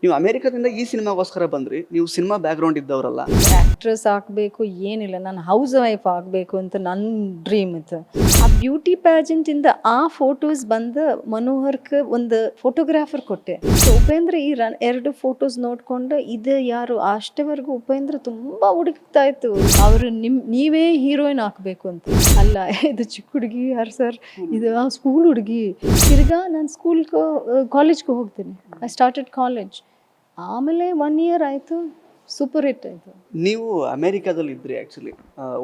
ನೀವು ಅಮೆರಿಕದಿಂದ ಈ ಸಿನಿಮಾಗೋಸ್ಕರ ಬಂದ್ರಿ. ನೀವು ಸಿನಿಮಾ ಬ್ಯಾಕ್‌ಗ್ರೌಂಡ್ ಇದ್ದವರಲ್ಲ. ಆ್ಯಕ್ಟ್ರೆಸ್ ಆಗಬೇಕು ಏನಿಲ್ಲ, ನಾನು ಹೌಸ್ ವೈಫ್ ಆಗಬೇಕು ಅಂತ ನನ್ನ ಡ್ರೀಮ್ ಇತ್ತು. ಆ ಬ್ಯೂಟಿ ಪ್ಯಾಜೆಂಟಿಂದ ಆ ಫೋಟೋಸ್ ಬಂದು ಮನೋಹರ್ಗೆ ಒಂದು ಫೋಟೋಗ್ರಾಫರ್ ಕೊಟ್ಟೆ. ಸೊ ಉಪೇಂದ್ರ ಈ ಎರಡು ಫೋಟೋಸ್ ನೋಡಿಕೊಂಡು ಇದು ಯಾರು ಅಷ್ಟವರೆಗೂ ಉಪೇಂದ್ರ ತುಂಬ ಹುಡುಕ್ತಾ ಇತ್ತು, ಅವರು ನೀವೇ ಹೀರೋಯಿನ್ ಹಾಕಬೇಕು ಅಂತ. ಅಲ್ಲ, ಇದು ಚಿಕ್ಕ ಹುಡುಗಿ ಯಾರು ಸರ್, ಇದು ಸ್ಕೂಲ್ ಹುಡುಗಿ. ತಿರ್ಗಾ ನಾನು ಕಾಲೇಜ್ಗೆ ಹೋಗ್ತೀನಿ. I started college. ಆಮೇಲೆ 1 ಇಯರ್ ಆಯಿತು, ಸೂಪರ್ ಹಿಟ್ ಆಯಿತು. ನೀವು ಅಮೆರಿಕಾದಲ್ಲಿ ಇದ್ರಿ ಆ್ಯಕ್ಚುಲಿ.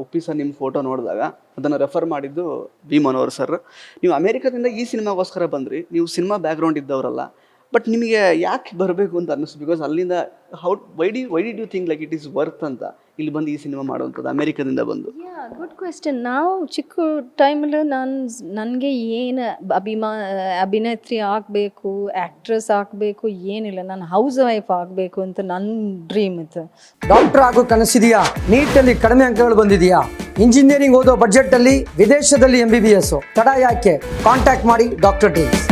ಉಪ್ಪಿ ಸರ್ ನಿಮ್ಮ ಫೋಟೋ ನೋಡಿದಾಗ ಅದನ್ನು ರೆಫರ್ ಮಾಡಿದ್ದು ವಿ ಮನೋಹರ್ ಸರ್. ನೀವು ಅಮೆರಿಕದಿಂದ ಈ ಸಿನಿಮಾಗೋಸ್ಕರ ಬಂದ್ರಿ. ನೀವು ಸಿನಿಮಾ ಬ್ಯಾಕ್‌ಗ್ರೌಂಡ್ ಇದ್ದವರಲ್ಲ. ಬಟ್ ನಿಮಗೆ ಯಾಕೆ ಬರಬೇಕು ಅಂತ ಅನ್ನಿಸ್ತು? ಬಿಕಾಸ್ ಅಲ್ಲಿಂದ why did you think like it is worth ಅಂತ ಇಲ್ಲಿ ಬಂದು ಈ ಸಿನಿಮಾ ಮಾಡುವಂಥದ್ದು ಅಮೆರಿಕದಿಂದ ಬಂದು? Good question. ನಾವು ಚಿಕ್ಕ ಟೈಮಲ್ಲಿ ನನಗೆ ಏನು ಅಭಿನೇತ್ರಿ ಆಗಬೇಕು, ಆ್ಯಕ್ಟ್ರೆಸ್ ಆಗಬೇಕು ಏನಿಲ್ಲ, ನಾನು ಹೌಸ್ ವೈಫ್ ಆಗಬೇಕು ಅಂತ ನನ್ನ ಡ್ರೀಮ್ ಇತ್ತು. ಡಾಕ್ಟರ್ ಆಗೋ ಕನಸಿದೆಯಾ? ನೀಟಲ್ಲಿ ಕಡಿಮೆ ಅಂಕಗಳು ಬಂದಿದೆಯಾ? ಇಂಜಿನಿಯರಿಂಗ್ ಓದೋ ಬಜೆಟಲ್ಲಿ ವಿದೇಶದಲ್ಲಿ MBBS ತಡ ಯಾಕೆ? ಕಾಂಟ್ಯಾಕ್ಟ್ ಮಾಡಿ ಡಾಕ್ಟರ್ ಟೀಮ್ಸ್.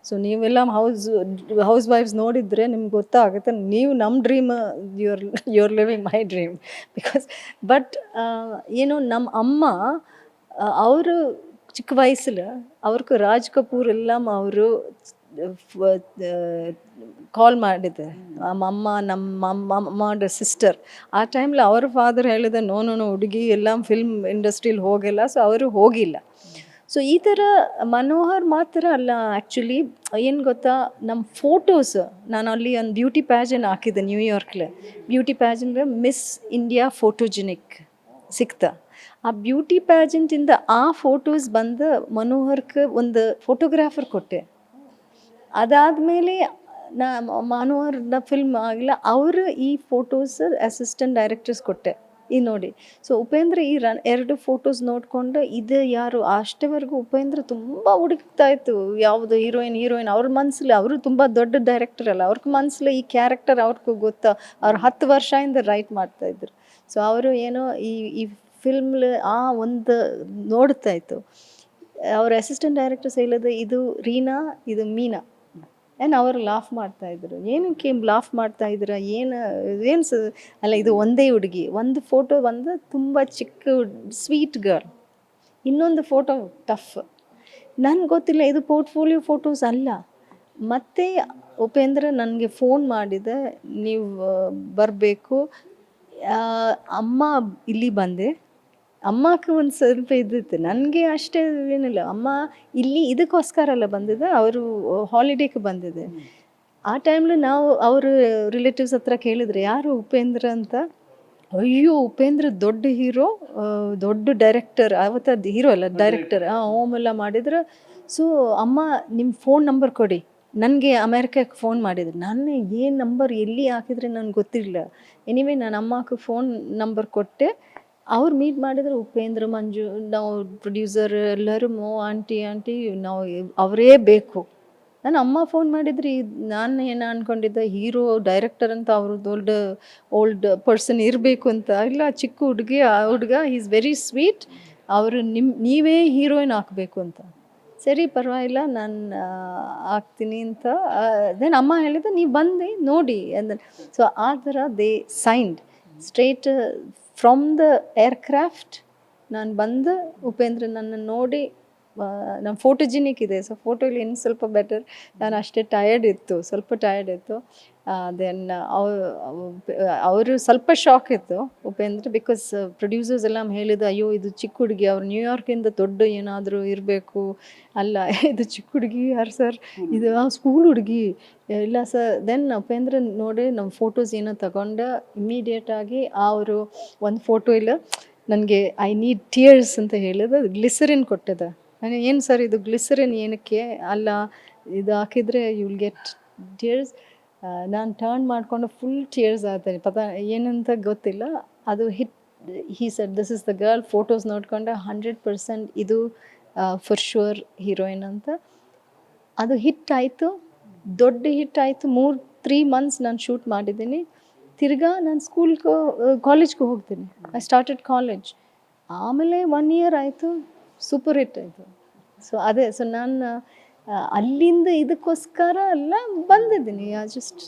ಸೊ ನೀವೆಲ್ಲ ಹೌಸ್ ವೈಫ್ಸ್ ನೋಡಿದರೆ ನಿಮ್ಗೆ ಗೊತ್ತಾಗುತ್ತೆ, ನೀವು ನಮ್ಮ dream your living my dream. But ಏನು, ನಮ್ಮ ಅಮ್ಮ ಅವರು ಚಿಕ್ಕ ವಯಸ್ಸಲ್ಲಿ ಅವ್ರಿಗೆ ರಾಜ್ ಕಪೂರ್ ಎಲ್ಲ ಅವರು ಕಾಲ್ ಮಾಡಿದ್ದೆ. ನಮ್ಮ ಅಮ್ಮ ಸಿಸ್ಟರ್ ಆ ಟೈಮ್ಲಿ ಅವ್ರ ಫಾದರ್ ಹೇಳಿದೆ, ನೋ ಹುಡುಗಿ ಎಲ್ಲ ಫಿಲ್ಮ್ ಇಂಡಸ್ಟ್ರೀಲಿ ಹೋಗಿಲ್ಲ. ಸೊ ಅವರು ಹೋಗಿಲ್ಲ. ಸೊ ಈ ಥರ ಮನೋಹರ್ ಮಾತ್ರ ಅಲ್ಲ, ಆ್ಯಕ್ಚುಲಿ ಏನು ಗೊತ್ತಾ, ನಮ್ಮ ಫೋಟೋಸ್ ನಾನು ಅಲ್ಲಿ ಒಂದು ಬ್ಯೂಟಿ ಪ್ಯಾಜೆಂಟ್ ಹಾಕಿದ್ದೆ ನ್ಯೂಯಾರ್ಕ್ಲೆ. Beauty pageant Miss India photogenic ಸಿಕ್ತಾ. ಆ ಬ್ಯೂಟಿ ಪ್ಯಾಜೆಂಟಿಂದ ಆ ಫೋಟೋಸ್ ಬಂದು ಮನೋಹರ್ಗೆ ಒಂದು ಫೋಟೋಗ್ರಾಫರ್ ಕೊಟ್ಟೆ. ಅದಾದಮೇಲೆ ಮನೋಹರ್ನ ಫಿಲ್ಮ್ ಆಗಿಲ್ಲ, ಅವರು ಈ ಫೋಟೋಸ್ ಅಸಿಸ್ಟೆಂಟ್ ಡೈರೆಕ್ಟರ್ಸ್ ಕೊಟ್ಟೆ. ಈ ನೋಡಿ. ಸೊ ಉಪೇಂದ್ರ ಈ ಎರಡು ಫೋಟೋಸ್ ನೋಡಿಕೊಂಡು ಇದು ಯಾರು ಅಷ್ಟವರೆಗೂ ಉಪೇಂದ್ರ ತುಂಬ ಹುಡುಕ್ತಾ ಇತ್ತು, ಯಾವುದು ಹೀರೋಯಿನ್. ಅವ್ರ ಮನಸ್ಸಲ್ಲಿ, ಅವರು ತುಂಬ ದೊಡ್ಡ ಡೈರೆಕ್ಟರ್ ಅಲ್ಲ, ಅವ್ರ ಮನಸ್ಸಲ್ಲಿ ಈ ಕ್ಯಾರೆಕ್ಟರ್ ಅವ್ರಿಗೂ ಗೊತ್ತಾ. ಅವ್ರು 10 ವರ್ಷದಿಂದ ರೈಟ್ ಮಾಡ್ತಾಯಿದ್ರು. ಸೊ ಅವರು ಏನೋ ಈ ಫಿಲ್ಮ್ಲಿ ಒಂದು ನೋಡ್ತಾ ಇತ್ತು. ಅವ್ರ ಅಸಿಸ್ಟೆಂಟ್ ಡೈರೆಕ್ಟರ್ಸ್ ಹೇಳಿದೆ, ಇದು ರೀನಾ, ಇದು ಮೀನಾ. ಅವರು ಲಾಫ್ ಮಾಡ್ತಾಯಿದ್ರು. ಏನಕ್ಕೆ ಲಾಫ್ ಮಾಡ್ತಾಯಿದ್ರ, ಏನು ಅಲ್ಲ, ಇದು ಒಂದೇ ಹುಡುಗಿ. ಒಂದು ಫೋಟೋ ಬಂದು ತುಂಬ ಚಿಕ್ಕ ಸ್ವೀಟ್ ಗರ್ಲ್, ಇನ್ನೊಂದು ಫೋಟೋ ಟಫ್. ನನಗೆ ಗೊತ್ತಿಲ್ಲ, ಇದು ಪೋರ್ಟ್ಫೋಲಿಯೋ ಫೋಟೋಸ್ ಅಲ್ಲ. ಮತ್ತು ಉಪೇಂದ್ರ ನನಗೆ ಫೋನ್ ಮಾಡಿದೆ, ನೀವು ಬರಬೇಕು. ಅಮ್ಮ ಇಲ್ಲಿ ಬಂದೆ. ಅಮ್ಮಕ್ಕೆ ಒಂದು ಸ್ವಲ್ಪ ಇದ್ದಿತ್ತು, ನನಗೆ ಅಷ್ಟೇ ಏನಿಲ್ಲ. ಅಮ್ಮ ಇಲ್ಲಿ ಇದಕ್ಕೋಸ್ಕರ ಅಲ್ಲ ಬಂದಿದೆ, ಅವರು ಹಾಲಿಡೇಗೆ ಬಂದಿದೆ. ಆ ಟೈಮ್ಲಿ ಅವರು ರಿಲೇಟಿವ್ಸ್ ಹತ್ರ ಕೇಳಿದ್ರೆ, ಯಾರು ಉಪೇಂದ್ರ ಅಂತ. ಅಯ್ಯೋ, ಉಪೇಂದ್ರ ದೊಡ್ಡ ಹೀರೋ, ದೊಡ್ಡ ಡೈರೆಕ್ಟರ್. ಅವತ್ತದ್ದು ಹೀರೋ ಅಲ್ಲ, ಡೈರೆಕ್ಟರ್. ಓಮೆಲ್ಲ ಮಾಡಿದ್ರು. ಸೊ ಅಮ್ಮ ನಿಮ್ಮ ಫೋನ್ ನಂಬರ್ ಕೊಡಿ. ನನಗೆ ಅಮೇರಿಕಕ್ಕೆ ಫೋನ್ ಮಾಡಿದ್ರು. ನಾನು ಏನು ನಂಬರ್ ಎಲ್ಲಿ ಹಾಕಿದ್ರೆ ನನಗೆ ಗೊತ್ತಿರಲಿಲ್ಲ. ಎನಿವೇ ನಾನು ಅಮ್ಮಕ್ಕೆ ಫೋನ್ ನಂಬರ್ ಕೊಟ್ಟೆ. ಅವ್ರು ಮೀಟ್ ಮಾಡಿದ್ರು. ಉಪೇಂದ್ರ, ಮಂಜು, ನಾವು ಪ್ರೊಡ್ಯೂಸರ್ ಎಲ್ಲರೂ ಆಂಟಿ ನಾವು ಅವರೇ ಬೇಕು. ನಾನು ಅಮ್ಮ ಫೋನ್ ಮಾಡಿದ್ರಿ, ನಾನು ಏನು ಅಂದ್ಕೊಂಡಿದ್ದೆ, ಹೀರೋ ಡೈರೆಕ್ಟರ್ ಅಂತ ಅವರು ದೊಡ್ಡ ಓಲ್ಡ್ ಪರ್ಸನ್ ಇರಬೇಕು ಅಂತ. ಇಲ್ಲ, ಚಿಕ್ಕ ಹುಡುಗ ಈಸ್ ವೆರಿ ಸ್ವೀಟ್, ಅವರು ನೀವೇ ಹೀರೋಯಿನ್ ಹಾಕಬೇಕು ಅಂತ. ಸರಿ, ಪರವಾಗಿಲ್ಲ, ನಾನು ಹಾಕ್ತೀನಿ ಅಂತ. ದೆನ್ ಅಮ್ಮ ಹೇಳಿದ, ನೀವು ಬಂದು ನೋಡಿ ಅಂದರೆ. ಸೊ ಆ ಥರ they signed straight from the aircraft. ನಾನು ಬಂದು ಉಪೇಂದ್ರ ನನ್ನ ನೋಡಿ, ನಮ್ಮ ಫೋಟೋಜಿನಿಕ್ ಇದೆ. ಸೊ ಫೋಟೋಲಿ ಇನ್ನು ಸ್ವಲ್ಪ ಬೆಟರ್. ನಾನು ಅಷ್ಟೇ ಸ್ವಲ್ಪ ಟಯರ್ಡ್ ಇತ್ತು. ದೆನ್ ಅವರು ಸ್ವಲ್ಪ ಶಾಕ್ ಇತ್ತು ಉಪೇಂದ್ರ. ಬಿಕಾಸ್ ಪ್ರೊಡ್ಯೂಸರ್ಸ್ ಎಲ್ಲ ಹೇಳಿದ, ಅಯ್ಯೋ ಇದು ಚಿಕ್ಕ ಹುಡುಗಿ, ಅವ್ರು ನ್ಯೂಯಾರ್ಕಿಂದ ದೊಡ್ಡ ಏನಾದರೂ ಇರಬೇಕು. ಅಲ್ಲ, ಇದು ಚಿಕ್ಕ ಹುಡುಗಿ ಯಾರು ಸರ್, ಇದು ಸ್ಕೂಲ್ ಹುಡುಗಿ. ಇಲ್ಲ ಸರ್. ದೆನ್ ಉಪೇಂದ್ರ ನೋಡಿ ನಮ್ಮ ಫೋಟೋಸ್ ಏನೋ ತಗೊಂಡು ಇಮ್ಮಿಡಿಯೇಟಾಗಿ ಅವರು ಒಂದು ಫೋಟೋ ಇಲ್ಲ, ನನಗೆ ಐ ನೀಡ್ ಟಿಯರ್ಸ್ ಅಂತ ಹೇಳಿದ ಗ್ಲಿಸರಿನ್ ಕೊಟ್ಟಿದೆ. ನನಗೆ, ಏನು ಸರ್ ಇದು ಗ್ಲಿಸರಿನ್ ಏನಕ್ಕೆ? ಅಲ್ಲ, ಇದು ಹಾಕಿದರೆ ಯು ವಿಲ್ ಗೆಟ್ ಟಿಯರ್ಸ್. ನಾನು ಟರ್ನ್ ಮಾಡಿಕೊಂಡು ಫುಲ್ ಟಿಯರ್ಸ್ ಆಗ್ತಾನೆ. ಏನಂತ ಗೊತ್ತಿಲ್ಲ. ಅದು hit. He said, this is the girl. Photos ನೋಡ್ಕೊಂಡು 100% ಇದು ಫಾರ್ ಶೂರ್ ಹೀರೋಯಿನ್ ಅಂತ. ಅದು ಹಿಟ್ ಆಯಿತು, ದೊಡ್ಡ ಹಿಟ್ ಆಯಿತು. 3 months ನಾನು ಶೂಟ್ ಮಾಡಿದ್ದೀನಿ. ತಿರ್ಗಾ ನಾನು ಕಾಲೇಜ್ಗೆ ಹೋಗ್ತೀನಿ. I started college. ಆಮೇಲೆ 1 ಇಯರ್ ಆಯಿತು, ಸೂಪರ್ ಹಿಟ್ ಆಯಿತು. ಸೊ ಅದೇ. ಸೊ ನಾನು ಅಲ್ಲಿಂದ ಇದಕ್ಕೋಸ್ಕರ ಎಲ್ಲ ಬಂದಿದ್ದೀನಿ ಜಸ್ಟ್